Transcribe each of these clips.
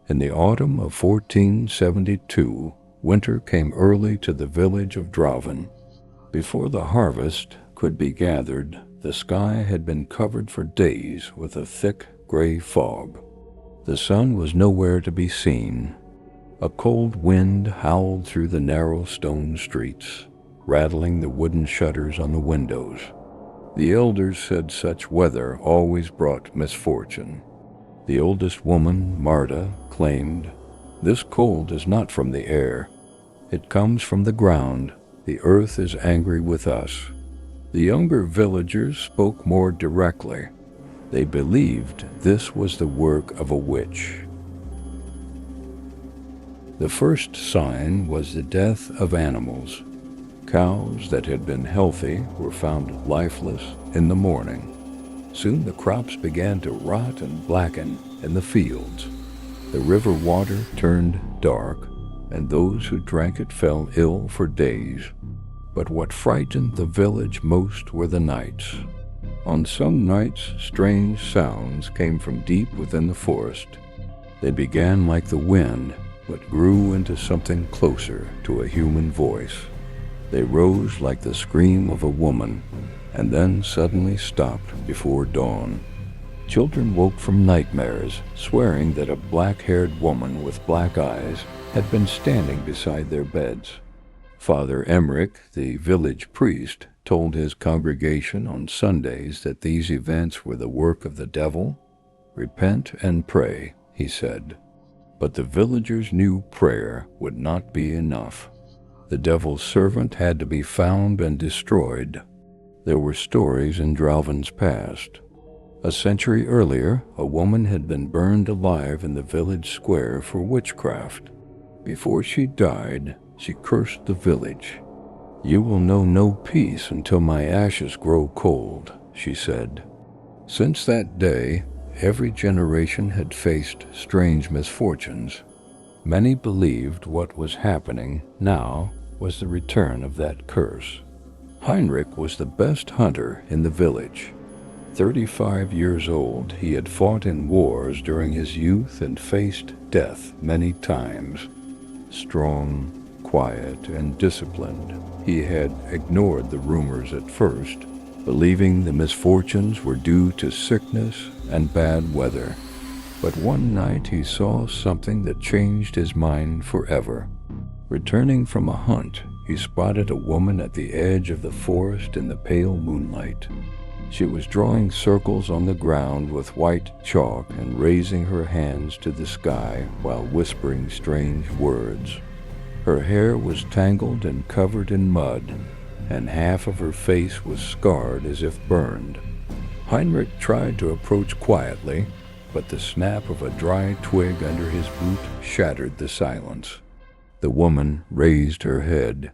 In the autumn of 1472, winter came early to the village of Draven. Before the harvest could be gathered, the sky had been covered for days with a thick gray fog. The sun was nowhere to be seen. A cold wind howled through the narrow stone streets, rattling the wooden shutters on the windows. The elders said such weather always brought misfortune. The oldest woman, Marta, claimed, "This cold is not from the air. It comes from the ground. The earth is angry with us." The younger villagers spoke more directly. They believed this was the work of a witch. The first sign was the death of animals. Cows that had been healthy were found lifeless in the morning. Soon the crops began to rot and blacken in the fields. The river water turned dark, and those who drank it fell ill for days. But what frightened the village most were the nights. On some nights, strange sounds came from deep within the forest. They began like the wind, but grew into something closer to a human voice. They rose like the scream of a woman, and then suddenly stopped before dawn. Children woke from nightmares, swearing that a black-haired woman with black eyes had been standing beside their beds. Father Emmerich, the village priest, told his congregation on Sundays that these events were the work of the devil. "Repent and pray," he said. But the villagers knew prayer would not be enough. The devil's servant had to be found and destroyed. There were stories in Draven's past. A century earlier, a woman had been burned alive in the village square for witchcraft. Before she died, she cursed the village. "You will know no peace until my ashes grow cold," she said. Since that day, every generation had faced strange misfortunes. Many believed what was happening now was the return of that curse. Heinrich was the best hunter in the village. 35 years old, he had fought in wars during his youth and faced death many times. Strong, quiet, and disciplined, he had ignored the rumors at first, believing the misfortunes were due to sickness and bad weather. But one night he saw something that changed his mind forever. Returning from a hunt, he spotted a woman at the edge of the forest in the pale moonlight. She was drawing circles on the ground with white chalk and raising her hands to the sky while whispering strange words. Her hair was tangled and covered in mud, and half of her face was scarred as if burned. Heinrich tried to approach quietly, but the snap of a dry twig under his boot shattered the silence. The woman raised her head.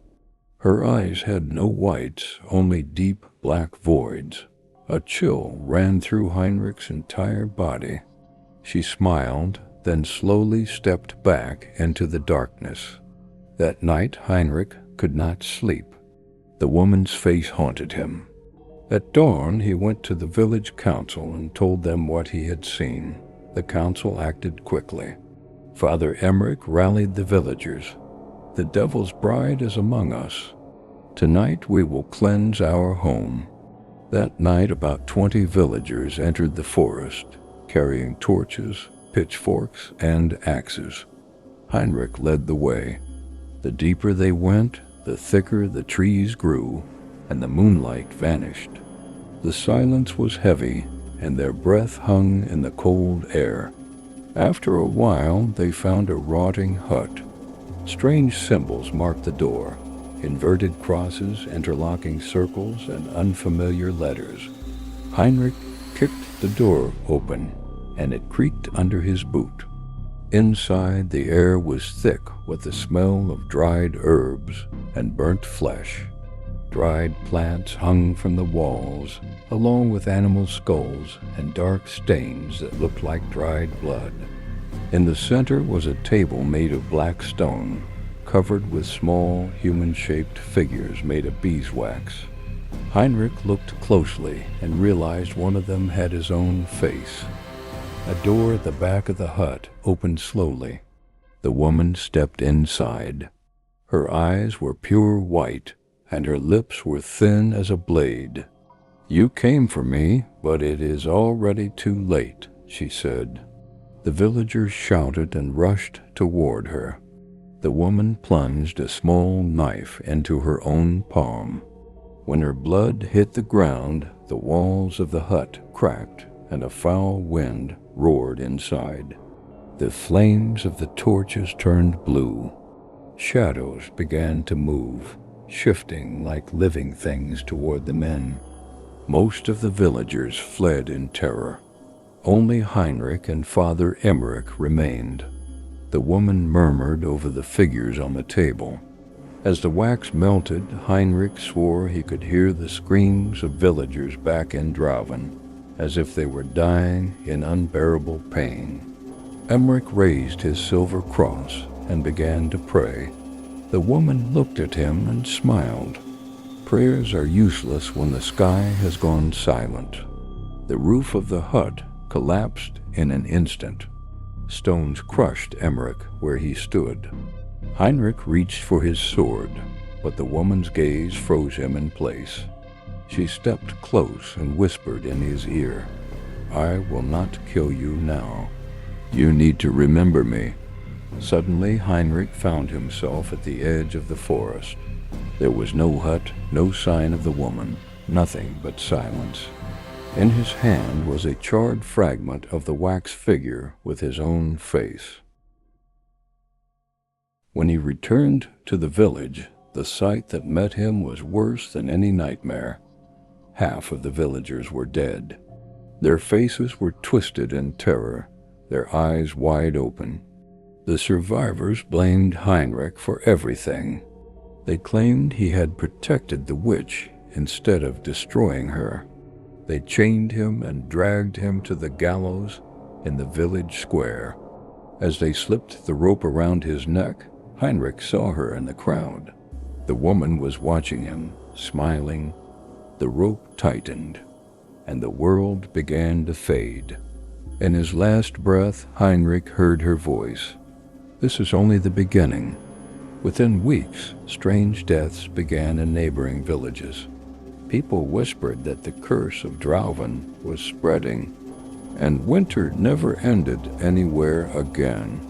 Her eyes had no whites, only deep black voids. A chill ran through Heinrich's entire body. She smiled, then slowly stepped back into the darkness. That night Heinrich could not sleep. The woman's face haunted him. At dawn he went to the village council and told them what he had seen. The council acted quickly. Father Emmerich rallied the villagers. "The devil's bride is among us. Tonight we will cleanse our home." That night about 20 villagers entered the forest, carrying torches, pitchforks, and axes. Heinrich led the way. The deeper they went, the thicker the trees grew, and the moonlight vanished. The silence was heavy, and their breath hung in the cold air. After a while, they found a rotting hut. Strange symbols marked the door, inverted crosses, interlocking circles, and unfamiliar letters. Heinrich kicked the door open, and it creaked under his boot. Inside, the air was thick with the smell of dried herbs and burnt flesh. Dried plants hung from the walls, along with animal skulls and dark stains that looked like dried blood. In the center was a table made of black stone, covered with small, human-shaped figures made of beeswax. Heinrich looked closely and realized one of them had his own face. A door at the back of the hut opened slowly. The woman stepped inside. Her eyes were pure white, and her lips were thin as a blade. "You came for me, but it is already too late," she said. The villagers shouted and rushed toward her. The woman plunged a small knife into her own palm. When her blood hit the ground, the walls of the hut cracked and a foul wind roared inside. The flames of the torches turned blue. Shadows began to move, shifting like living things toward the men. Most of the villagers fled in terror. Only Heinrich and Father Emmerich remained. The woman murmured over the figures on the table. As the wax melted, Heinrich swore he could hear the screams of villagers back in Drauven, as if they were dying in unbearable pain. Emmerich raised his silver cross and began to pray. The woman looked at him and smiled. Prayers are useless when the sky has gone silent. The roof of the hut collapsed in an instant. Stones crushed Emmerich where he stood. Heinrich reached for his sword, but the woman's gaze froze him in place. She stepped close and whispered in his ear, "I will not kill you now. You need to remember me." Suddenly, Heinrich found himself at the edge of the forest. There was no hut, no sign of the woman, nothing but silence. In his hand was a charred fragment of the wax figure with his own face. When he returned to the village, the sight that met him was worse than any nightmare. Half of the villagers were dead. Their faces were twisted in terror, their eyes wide open. The survivors blamed Heinrich for everything. They claimed he had protected the witch instead of destroying her. They chained him and dragged him to the gallows in the village square. As they slipped the rope around his neck, Heinrich saw her in the crowd. The woman was watching him, smiling. The rope tightened, and the world began to fade. In his last breath, Heinrich heard her voice. "This is only the beginning." Within weeks, strange deaths began in neighboring villages. People whispered that the curse of Drauven was spreading, and winter never ended anywhere again.